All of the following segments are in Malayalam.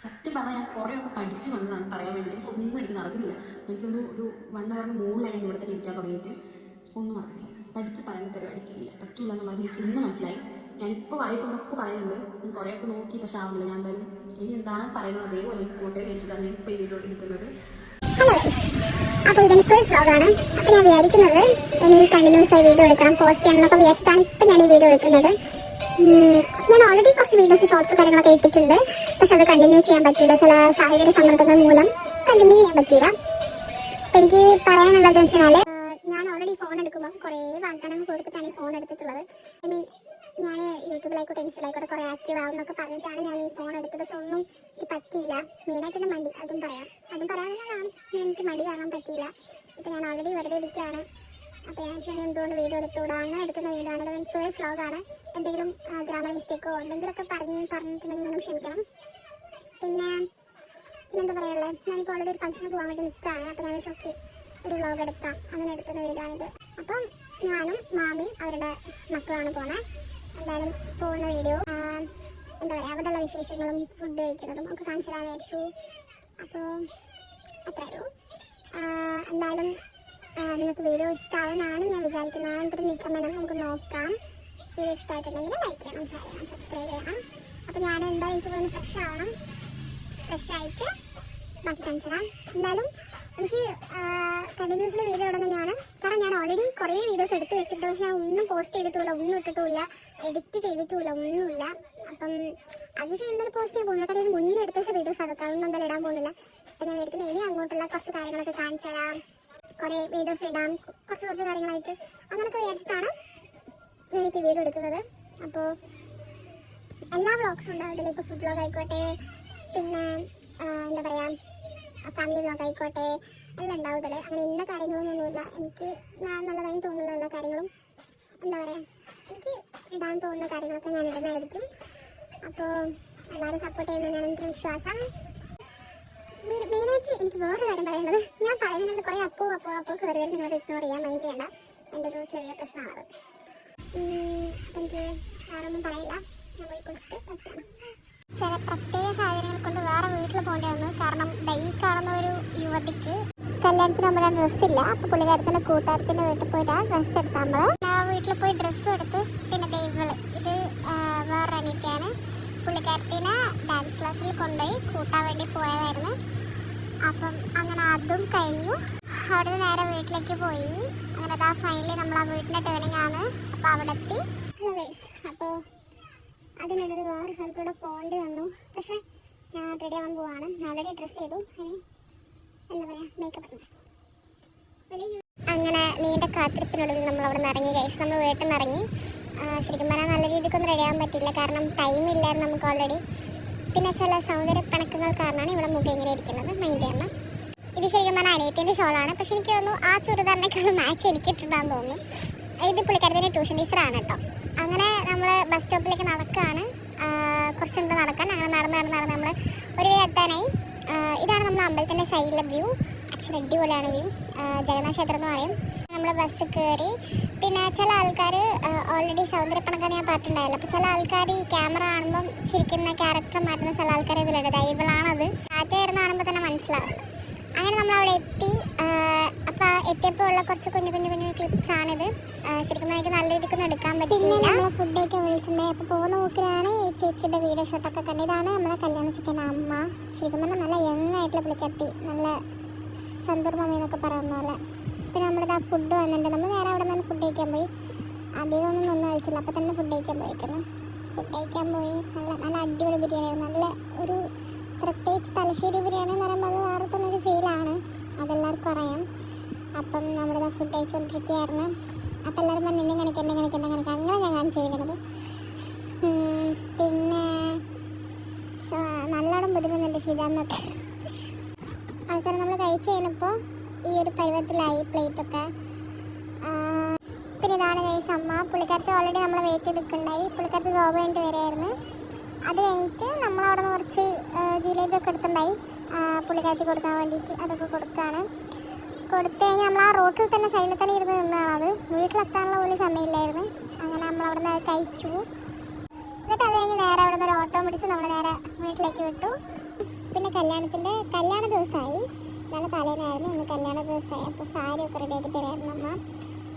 സത്യം പറഞ്ഞാൽ ഞാൻ കുറേയൊക്കെ പഠിച്ച് വന്നതാണ് പറയാൻ വേണ്ടി. പക്ഷെ ഒന്നും എനിക്ക് നടക്കുന്നില്ല. എനിക്കൊന്ന് ഒരു 1 hour മുകളിലായി ഞാൻ ഇവിടെ തന്നെ ഇരിക്കാൻ തുടങ്ങിയിട്ട് ഒന്നും നടക്കില്ല. പഠിച്ച് പറയുന്ന പരിപാടിക്കില്ല, പറ്റില്ല എന്നുള്ളത് എനിക്ക് ഇന്ന് മനസ്സിലായി. ഞാനിപ്പോൾ വായിക്കുന്നൊക്കെ പറയുന്നുണ്ട്, ഞാൻ കുറേയൊക്കെ നോക്കി, പക്ഷെ ആവുന്നില്ല. ഞാൻ എന്തായാലും ഇനി എന്താണ് പറയുന്നത് അതേപോലെ പോട്ടെ വെച്ചിട്ടാണ് ഞാൻ ഇപ്പോൾ ഈ വീഡിയോ എടുക്കുന്നത്. അപ്പോൾ ഇതെനിക്ക് ഫസ്റ്റ് വ്ലോഗാണ്. അപ്പോൾ ഞാൻ വിചാരിക്കുന്നത് എനിക്ക് കണ്ടിന്യൂസ് ആയി വീഡിയോ എടുക്കണം, പോസ്റ്റ് ചെയ്യണമെന്നൊക്കെ വിചാരിച്ചിട്ടാണ് ഇപ്പം ഞാൻ ഈ വീഡിയോ എടുക്കുന്നത്. ഞാൻ ഓൾറെഡി കുറച്ച് വീഡിയോസ് ഷോർട്സ് കാര്യങ്ങളൊക്കെ ഇട്ടിട്ടുണ്ട്, പക്ഷെ അത് കണ്ടിന്യൂ ചെയ്യാൻ പറ്റിയില്ല. ചില സാഹചര്യ സമ്മർദ്ദങ്ങൾ മൂലം കണ്ടിന്യൂ ചെയ്യാൻ പറ്റിയില്ല. അപ്പം എനിക്ക് പറയാനുള്ളത് വെച്ചാൽ ഞാൻ ഓൾറെഡി ഫോൺ എടുക്കുമ്പോൾ കുറേ വാഗ്ദാനങ്ങൾ കൊടുത്തിട്ടാണ് ഈ ഫോൺ എടുത്തിട്ടുള്ളത്. ഐ മീൻ ഞാൻ യൂട്യൂബിലായിക്കോട്ടെ ഇൻസ്റ്റയിലായിക്കോട്ടെ കുറേ ആക്റ്റീവ് ആവുമെന്നൊക്കെ പറഞ്ഞിട്ടാണ് ഞാൻ ഈ ഫോൺ എടുത്തത്. പക്ഷെ ഒന്നും എനിക്ക് പറ്റിയില്ല. മെയിനായിട്ടാണ് മടി, അതും പറയാനുള്ളതാണ്. എനിക്ക് മടി കാരണം പറ്റിയില്ല. ഇപ്പം ഞാൻ ഓൾറെഡി വെറുതെ ഇരിക്കുകയാണ്. അപ്പോൾ ഞാൻ ശരി എന്തുകൊണ്ട് വീഡിയോ എടുത്തുകൂടാ, അങ്ങനെ എടുക്കുന്ന വീഡിയോ ആണ്. അത് ഫസ്റ്റ് വ്ലോഗാണ്. എന്തെങ്കിലും ഗ്രാമർ മിസ്റ്റേക്കോ എന്തെങ്കിലുമൊക്കെ പറഞ്ഞിട്ടുണ്ടെങ്കിൽ നിങ്ങൾ ക്ഷമിക്കണം. പിന്നെന്താ പറയുള്ളത്, ഞാനിപ്പോൾ ഓൾറെഡി ഒരു ഫംഗ്ഷന് പോകാൻ വേണ്ടി നിൽക്കുകയാണ്. അപ്പോൾ ഞാൻ ഷോക്ക് ഒരു വ്ലോഗ് എടുക്കാം, അങ്ങനെ എടുക്കുന്ന വീഡിയോ ആണിത്. അപ്പം ഞാനും മാമിയും അവരുടെ മക്കളാണ് പോകുന്നത്. എന്തായാലും പോകുന്ന വീഡിയോ എന്താ പറയുക, അവിടെയുള്ള വിശേഷങ്ങളും ഫുഡ് കഴിക്കുന്നതും ഒക്കെ കാണിച്ചു തരാൻ വിചാരിച്ചു. അപ്പോൾ അത്രയുള്ളൂ. എന്തായാലും നിങ്ങൾക്ക് വീഡിയോ ഇഷ്ടമാവുമെന്നാണ് ഞാൻ വിചാരിക്കുന്നത്. എന്നിട്ട് നിൽക്കുമ്പോൾ നമുക്ക് നോക്കാം. വീഡിയോ ഇഷ്ടമായിട്ടുണ്ടെങ്കിൽ ലൈക്ക് ചെയ്യണം, ഷെയർ ചെയ്യണം, സബ്സ്ക്രൈബ് ചെയ്യണം. അപ്പോൾ ഞാൻ എന്തായാലും എനിക്ക് പോയി ഫ്രഷ് ആവണം. ഫ്രഷ് ആയിട്ട് ബാക്കി കാണിച്ചു തരാം. എന്തായാലും എനിക്ക് കണ്ടിന്യൂസിൽ വീഡിയോ ഇടുന്നതാണ്. കാരണം ഞാൻ ഓൾറെഡി കുറേ വീഡിയോസ് എടുത്ത് വെച്ചിട്ട്, പക്ഷെ ഞാൻ ഒന്നും പോസ്റ്റ് ചെയ്തിട്ടില്ല, ഒന്നും ഇട്ടിട്ടില്ല, എഡിറ്റ് ചെയ്തിട്ടില്ല, ഒന്നുമില്ല. അപ്പം അത് ചെയ്യുന്നതിൽ പോസ്റ്റ് ചെയ്യാൻ പോകുന്നില്ല. കാരണം മുന്നേ എടുത്ത വെച്ച വീഡിയോസ് അതൊക്കെ അതൊന്നും എന്തായാലും ഇടാൻ പോകുന്നില്ല. അപ്പം ഞാൻ വിചാരിക്കുന്നത് ഇനി അങ്ങോട്ടുള്ള കുറച്ച് കാര്യങ്ങളൊക്കെ കാണിച്ചു തരാം, കുറേ വീഡിയോസ് ഇടാം, കുറച്ച് കാര്യങ്ങളായിട്ട് അങ്ങനെയൊക്കെ വിചാരിച്ചിട്ടാണ് ഞാനിപ്പോൾ വീഡിയോ എടുക്കുന്നത്. അപ്പോൾ എല്ലാ വ്ളോഗ്സും ഉണ്ടാവില്ല. ഇപ്പോൾ ഫുഡ് വ്ളോഗ് ആയിക്കോട്ടെ, പിന്നെ എന്താ പറയുക ഫാമിലി വ്ളോഗ് ആയിക്കോട്ടെ, എല്ലാം ഉണ്ടാവുന്നില്ല. അങ്ങനെ ഇന്ന കാര്യങ്ങളൊന്നുമില്ല. എനിക്ക് നല്ലതായി തോന്നുന്ന എല്ലാ കാര്യങ്ങളും എന്താ പറയുക എനിക്ക് ഇടാൻ തോന്നുന്ന കാര്യങ്ങളൊക്കെ ഞാൻ ഇടുന്നതായിരിക്കും. അപ്പോൾ എല്ലാവരും സപ്പോർട്ട് ചെയ്യുന്നതാണ് എനിക്ക് വിശ്വാസം. മെയിനായിട്ട് എനിക്ക് വേറൊരു കാര്യം പറയുന്നത്, ഞാൻ പറയുന്നതിൽ കുറേ അപ്പോൾ കയറി നിങ്ങളത് ഇഗ്നോർ ചെയ്യാൻ മൈൻഡ് ചെയ്യേണ്ട. എൻ്റെ ഒരു ചെറിയ പ്രശ്നമാണ്. അപ്പം എനിക്ക് വേറൊന്നും പറയില്ല. ഞാൻ പോയി കുളിച്ചിട്ട് പറ്റാണ്. ചില പ്രത്യേക സാഹചര്യങ്ങൾ കൊണ്ട് വേറെ വീട്ടിൽ പോകേണ്ടി വന്നു. കാരണം ഈ കാണുന്ന ഒരു യുവതിക്ക് കല്യാണത്തിന് നമ്മുടെ ഡ്രസ്സില്ല. അപ്പോൾ പുള്ളിക്കാരത്തിൻ്റെ കൂട്ടുകാരത്തിൻ്റെ വീട്ടിൽ പോയിട്ടാണ് ഡ്രസ്സ് എടുത്താൽ നമ്മൾ വീട്ടിൽ പോയി ഡ്രസ്സും എടുത്ത്. പിന്നെ ദൈവങ്ങൾ ഇത് വേറെ അനിയത്തിയാണ്. പുള്ളിക്കാരത്തിനെ ഡാൻസ് ക്ലാസ്സിൽ കൊണ്ടുപോയി കൂട്ടാൻ വേണ്ടി പോയതായിരുന്നു. അപ്പം അങ്ങനെ അതും കഴിഞ്ഞു. അവിടെ നിന്ന് നേരെ വീട്ടിലേക്ക് പോയി. അങ്ങനെ അതാ ഫൈനലി നമ്മൾ ആ വീട്ടിൻ്റെ ടേണിംഗ് ആണ്. അപ്പോൾ അവിടെ എത്തി. അപ്പോൾ അതിനുള്ളൊരു വേറെ സ്ഥലത്തൂടെ പോകേണ്ടി വന്നു. പക്ഷെ ഞാൻ റെഡി ആവാൻ പോവാണ്. ഓൾറെഡി ഡ്രസ്സ് ചെയ്തു. ഇനി എന്താ പറയുക മേക്കപ്പ് ഇടുന്നത്. അങ്ങനെ നീണ്ട കാത്തിരിപ്പിനൊടുവിൽ നമ്മൾ അവിടെ നിന്ന് ഇറങ്ങി. ഗൈസ് നമ്മൾ വീട്ടിൽ നിന്ന് ഇറങ്ങി. ശരിക്കും പറഞ്ഞാൽ നല്ല രീതിക്കൊന്നും റെഡി ആവാൻ പറ്റില്ല, കാരണം ടൈം ഇല്ലായിരുന്നു നമുക്ക് ഓൾറെഡി. പിന്നെ ചില സൗന്ദര്യ പിണക്കങ്ങൾ കാരണമാണ് ഇവിടെ മുഖം ഇങ്ങനെ ഇരിക്കുന്നത്. മൈൻഡ് ചെയ്യണം. ഇത് ശരിക്കും പറഞ്ഞാൽ അനിയത്തിൻ്റെ ഷോളാണ്. പക്ഷെ എനിക്ക് തോന്നുന്നു ആ ചുരിദാറിനേക്കാളും മാച്ച് എനിക്ക് ഇട്ടിട്ടാന്ന് തോന്നുന്നു. ഇത് പുള്ളിക്കാരത്തിൻ്റെ ട്യൂഷൻ ടീച്ചറാണ് കേട്ടോ. അങ്ങനെ നമ്മൾ ബസ് സ്റ്റോപ്പിലേക്ക് നടക്കുകയാണ്. കുറച്ചുണ്ട് നടക്കാൻ. അങ്ങനെ നടന്ന് നമ്മൾ ഒരു എത്താനായി. ഇതാണ് നമ്മൾ അമ്പലത്തിൻ്റെ സൈഡിലെ വ്യൂ. ആക്ച്വലി അടിപൊളിയാണ് വ്യൂ. ജഗന്നാഥ ക്ഷേത്രം എന്ന് പറയും. നമ്മൾ ബസ് കയറി. പിന്നെ ചില ആൾക്കാർ ഓൾറെഡി സൗന്ദര്യപ്പണക്കാൻ ഞാൻ പറഞ്ഞിട്ടുണ്ടായില്ല. അപ്പോൾ ചില ആൾക്കാർ ഈ ക്യാമറ കാണുമ്പം ചിരിക്കുന്ന ക്യാരക്ടർ മാറ്റുന്ന ചില ആൾക്കാർ ഇതിലുണ്ട്. ഇവളാണത്. ആദ്യമായിരുന്നു കാണുമ്പോൾ തന്നെ മനസ്സിലാവും. അങ്ങനെ നമ്മളവിടെ എത്തി. അപ്പോൾ എത്തിയപ്പോൾ ഉള്ള കുറച്ച് കുഞ്ഞു ക്ലിപ്സാണിത്. ശരിക്കും എനിക്ക് നല്ല രീതിക്കൊന്നും എടുക്കാൻ പറ്റില്ല. നമ്മളെ ഫുഡൊക്കെ വിളിച്ചിട്ടുണ്ടായി. അപ്പോൾ പോകുന്ന നോക്കിയാണ് ഈ ചേച്ചിയുടെ വീഡിയോ ഷോട്ടൊക്കെ കണ്ടത്. ഇതാണ് നമ്മളെ കല്യാണം ചിക്കൻ അമ്മ. ശരിക്കും പറഞ്ഞാൽ നല്ല യങ് ആയിട്ടുള്ള പുള്ളിക്കത്തി, നല്ല സന്തൂർമമ്മ എന്നൊക്കെ പറയുന്ന പോലെ. പിന്നെ നമ്മളിത് ആ ഫുഡ് വന്നിട്ടുണ്ട്. നമ്മൾ നേരെ അവിടെ നിന്ന് ഫുഡ് കഴിക്കാൻ പോയി. അധികമൊന്നും കഴിച്ചില്ല. അപ്പോൾ തന്നെ ഫുഡ് കഴിക്കാൻ പോയി. നല്ല അടിപൊളി ബിരിയാണിയായിരുന്നു. നല്ല ഒരു പ്രത്യേകിച്ച് തലശ്ശേരി ബിരിയാണി എന്ന് പറയുമ്പോൾ അത് വേറെ തന്നെ ഒരു ഫീലാണ്. അതെല്ലാവർക്കും അറിയാം. അപ്പം നമ്മളിത് ഫുഡ് കഴിച്ചുകൊണ്ടിരിക്കുകയായിരുന്നു. അപ്പം എല്ലാവരും പറഞ്ഞു എന്നെ കാണിക്കാം അങ്ങനെ ഞാൻ കാണിച്ചിരിക്കുന്നത്. പിന്നെ നല്ലോണം ബുദ്ധിമുട്ടുണ്ട് ശീതാന്നൊക്കെ. അവസാനം നമ്മൾ കഴിച്ച് കഴിഞ്ഞപ്പോൾ ഈ ഒരു പരുവത്തിലായി പ്ലേറ്റൊക്കെ. പിന്നെ ഇതാണ് കഴിച്ച അമ്മ. പുള്ളിക്കാരത്ത് ഓൾറെഡി നമ്മൾ വെയിറ്റ് ചെയ്ത് നിൽക്കുന്നുണ്ടായി. പുള്ളിക്കാരത്ത് ജോബ് കഴിഞ്ഞിട്ട് വരികയായിരുന്നു. അത് കഴിഞ്ഞിട്ട് നമ്മളവിടെ നിന്ന് കുറച്ച് ജിലേബിയൊക്കെ എടുത്തിട്ടുണ്ടായി പുള്ളിക്കാരത്തി കൊടുക്കാൻ വേണ്ടിയിട്ട്. അതൊക്കെ കൊടുക്കുകയാണ്. കൊടുത്തു കഴിഞ്ഞാൽ നമ്മൾ ആ റോട്ടിൽ തന്നെ സൈഡിൽ തന്നെ ഇരുന്ന് നിന്നാണ്. അത് വീട്ടിലെത്താനുള്ള പോലും സമയമില്ലായിരുന്നു. അങ്ങനെ നമ്മളവിടെ നിന്ന് കഴിച്ചു. എന്നിട്ട് അത് കഴിഞ്ഞ് നേരെ അവിടെ നിന്ന് ഒരു ഓട്ടോ പിടിച്ച് നമ്മൾ നേരെ വീട്ടിലേക്ക് വിട്ടു. പിന്നെ കല്യാണ ദിവസമായി, നല്ല തലേന്നായിരുന്നു, ഇന്ന് കല്യാണ ദിവസമായി. അപ്പോൾ സാരി ഒക്കെ റെഡിയാക്കി തരായിരുന്നു അമ്മ.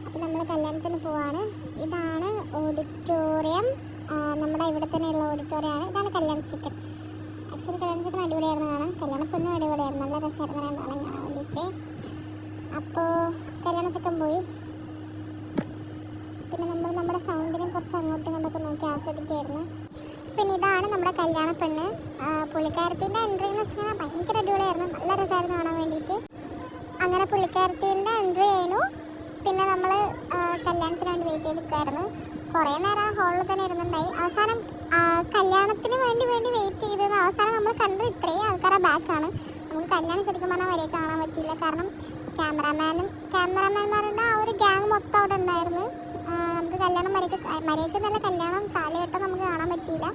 അപ്പോൾ നമ്മൾ കല്യാണത്തിന് പോവാണ്. ഇതാണ് ഓഡിറ്റോറിയം, നമ്മുടെ ഇവിടെ തന്നെയുള്ള ഓഡിറ്റോറിയമാണ്. ഇതാണ് കല്യാണ ചിക്കൻ. ആക്ച്വലി കല്യാണ ചിക്കൻ അടിപൊളിയായിരുന്നു കാണാൻ, കല്യാണ പെണ്ണും അടിപൊളിയായിരുന്നു, നല്ല രസമായിരുന്നു രണ്ടാളും കാണാൻ വേണ്ടിയിട്ട്. അപ്പോൾ കല്യാണ ചിക്കൻ പോയി. പിന്നെ നമ്മൾ നമ്മുടെ സൗണ്ടിനെ കുറച്ച് അങ്ങോട്ടും ഇങ്ങോട്ടൊക്കെ നോക്കി ആസ്വദിക്കുകയായിരുന്നു. പിന്നെ ഇതാണ് നമ്മുടെ കല്യാണ പെണ്ണ്. പുള്ളിക്കാരത്തിൻ്റെ എൻട്രി എന്ന് വെച്ചാൽ ഭയങ്കര അടിപൊളിയായിരുന്നു, നല്ല രസമായിരുന്നു കാണാൻ വേണ്ടിയിട്ട്. അങ്ങനെ പുള്ളിക്കാരത്തിൻ്റെ എൻട്രി ആയിരുന്നു. പിന്നെ നമ്മൾ കല്യാണത്തിന് വേണ്ടി വെയിറ്റ് ചെയ്ത് നിൽക്കുമായിരുന്നു. കുറേ നേരം ആ ഹോളിൽ തന്നെ ഇരുന്നുണ്ടായി. അവസാനം കല്യാണത്തിന് വേണ്ടി വെയിറ്റ് ചെയ്തത് അവസാനം നമ്മൾ കണ്ടത് ഇത്രയും ആൾക്കാരുടെ ബാക്കാണ്. നമുക്ക് കല്യാണം ശരിക്കും പറഞ്ഞാൽ വരെ കാണാൻ പറ്റിയില്ല. കാരണം ക്യാമറാമാൻമാരുടെ ആ ഒരു ഗ്യാങ് മൊത്തം അവിടെ ഉണ്ടായിരുന്നു. നമുക്ക് കല്യാണം മരയ്ക്ക് നല്ല കല്യാണം കാലഘട്ടം നമുക്ക് കാണാൻ പറ്റിയില്ല.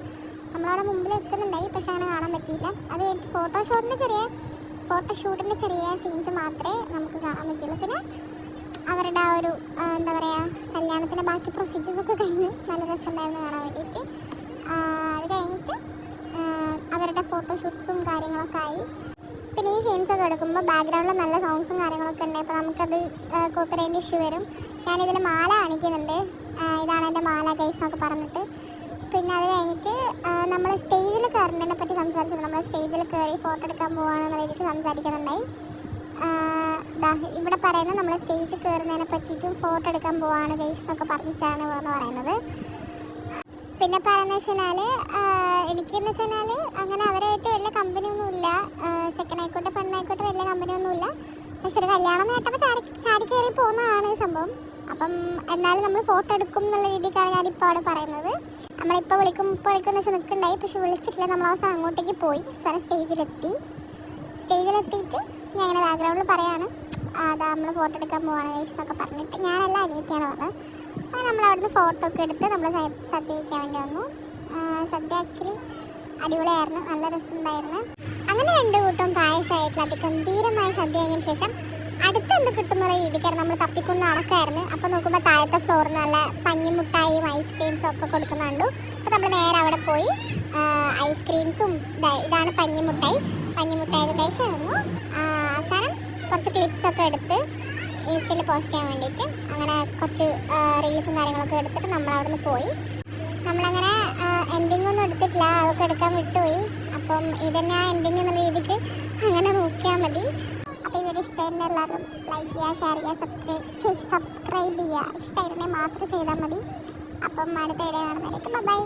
നമ്മളവിടെ മുമ്പിൽ നിൽക്കുന്നുണ്ടായി, പക്ഷെ അങ്ങനെ കാണാൻ പറ്റിയില്ല. അത് ഫോട്ടോഷൂട്ടിൻ്റെ ചെറിയ സീൻസ് മാത്രമേ നമുക്ക് കാണാൻ പറ്റുള്ളൂ. പിന്നെ അവരുടെ ആ ഒരു എന്താ പറയുക, കല്യാണത്തിൻ്റെ ബാക്കി പ്രൊസീജിയേഴ്സൊക്കെ കഴിഞ്ഞു, നല്ല രസമുണ്ടായിരുന്നു കാണാൻ വേണ്ടിയിട്ട്. അത് കഴിഞ്ഞിട്ട് അവരുടെ ഫോട്ടോഷൂട്ട്സും കാര്യങ്ങളൊക്കെ ആയി. പിന്നെ ഈ സീൻസൊക്കെ എടുക്കുമ്പോൾ ബാക്ക്ഗ്രൗണ്ടിൽ നല്ല സോങ്സും കാര്യങ്ങളൊക്കെ ഉണ്ട്. അപ്പോൾ നമുക്കത് കോപ്പിറൈറ്റ് ഇഷ്യൂ വരും. ഞാനിതിൽ മാല കാണിക്കുന്നുണ്ട്, ഇതാണ് എൻ്റെ മാല ഗൈസ് എന്നൊക്കെ പറഞ്ഞിട്ട്. പിന്നെ അത് കഴിഞ്ഞിട്ട് നമ്മൾ സ്റ്റേജിൽ കയറുന്നതിനെ പറ്റി സംസാരിച്ചു. നമ്മൾ സ്റ്റേജിൽ കയറി ഫോട്ടോ എടുക്കാൻ പോകാമെന്നുള്ള രീതിക്ക് സംസാരിക്കുന്നുണ്ടായി. ഇവിടെ പറയുന്നത് നമ്മൾ സ്റ്റേജിൽ കയറുന്നതിനെ പറ്റിയിട്ടും ഫോട്ടോ എടുക്കാൻ പോവാണ് ഗൈസ് എന്നൊക്കെ പറഞ്ഞിട്ടാണ് ഇവിടെ പറയുന്നത്. പിന്നെ പറയുന്നത് വെച്ചാൽ എനിക്കെന്ന് വെച്ചാൽ അങ്ങനെ അവരായിട്ട് വലിയ കമ്പനിയൊന്നുമില്ല, ചെക്കനായിക്കോട്ടെ പെണ്ണായിക്കോട്ടെ വലിയ കമ്പനിയൊന്നുമില്ല. പക്ഷെ ഒരു കല്യാണം കേട്ടപ്പോൾ ചാടി കയറി പോകുന്നതാണ് സംഭവം. അപ്പം എന്നാലും നമ്മൾ ഫോട്ടോ എടുക്കും എന്നുള്ള രീതിക്കാണ് ഞാനിപ്പോൾ അവിടെ പറയുന്നത്. നമ്മളിപ്പോൾ വിളിക്കുമെന്ന് വെച്ചാൽ നിൽക്കുന്നുണ്ടായി, പക്ഷെ വിളിച്ചിട്ടില്ല. നമ്മൾ അവസാനം അങ്ങോട്ടേക്ക് പോയി, അവസാനം സ്റ്റേജിലെത്തിയിട്ട് ഞാൻ ഇങ്ങനെ ബാക്ക്ഗ്രൗണ്ടിൽ പറയാണ്, അതാ നമ്മൾ ഫോട്ടോ എടുക്കാൻ പോവാണ് ഗൈസ് എന്നൊക്കെ പറഞ്ഞിട്ട്. ഞാനല്ല, അനിയത്തിയാണ് പറഞ്ഞത്. അപ്പോൾ നമ്മൾ അവിടുന്ന് ഫോട്ടോ ഒക്കെ എടുത്ത് നമ്മൾ സദ്യ കഴിക്കാൻ വേണ്ടി വന്നു. സദ്യ ആക്ച്വലി അടിപൊളിയായിരുന്നു, നല്ല രസമുണ്ടായിരുന്നു. അങ്ങനെ 2 കൂട്ടം പായസമായിട്ടുള്ള അതിഗംഭീരമായ സദ്യ കഴിഞ്ഞതിന് ശേഷം അടുത്ത് എന്ത് കിട്ടുന്നുള്ള രീതിക്കായിരുന്നു നമ്മൾ തപ്പിക്കുന്ന കണക്കായിരുന്നു. അപ്പോൾ നോക്കുമ്പോൾ താഴത്തെ ഫ്ലോറിൽ നല്ല പഞ്ഞിമുട്ടായും ഐസ്ക്രീംസും ഒക്കെ കൊടുക്കുന്നുണ്ടു. അപ്പോൾ നമ്മൾ നേരെ അവിടെ പോയി ഐസ്ക്രീംസും ഇതാണ് പഞ്ഞിമുട്ടായി കഴിച്ചായിരുന്നു. അവസാനം കുറച്ച് ക്ലിപ്സൊക്കെ എടുത്ത് ഇൻസ്റ്റയിൽ പോസ്റ്റ് ചെയ്യാൻ വേണ്ടിയിട്ട് അങ്ങനെ കുറച്ച് റീൽസും കാര്യങ്ങളൊക്കെ എടുത്തിട്ട് നമ്മൾ അവിടെ നിന്ന് പോയി. നമ്മളങ്ങനെ എൻഡിങ് ഒന്നും എടുത്തിട്ടില്ല, അതൊക്കെ എടുക്കാൻ വിട്ടുപോയി. അപ്പം ഇതന്നെ ആ എൻഡിങ് എന്നുള്ള രീതിക്ക് അങ്ങനെ നോക്കിയാൽ മതി. അപ്പോൾ ഈ വീഡിയോ ഇഷ്ടമായിരുന്ന എല്ലാവരും ലൈക്ക് ചെയ്യുക, ഷെയർ ചെയ്യുക, സബ്സ്ക്രൈബ് ചെയ്യുക. ഇഷ്ടമായിരുന്നെങ്കിൽ മാത്രം ചെയ്താൽ മതി. അപ്പം അടുത്ത വീഡിയോ കാണുന്നതിലേക്ക് ബൈ.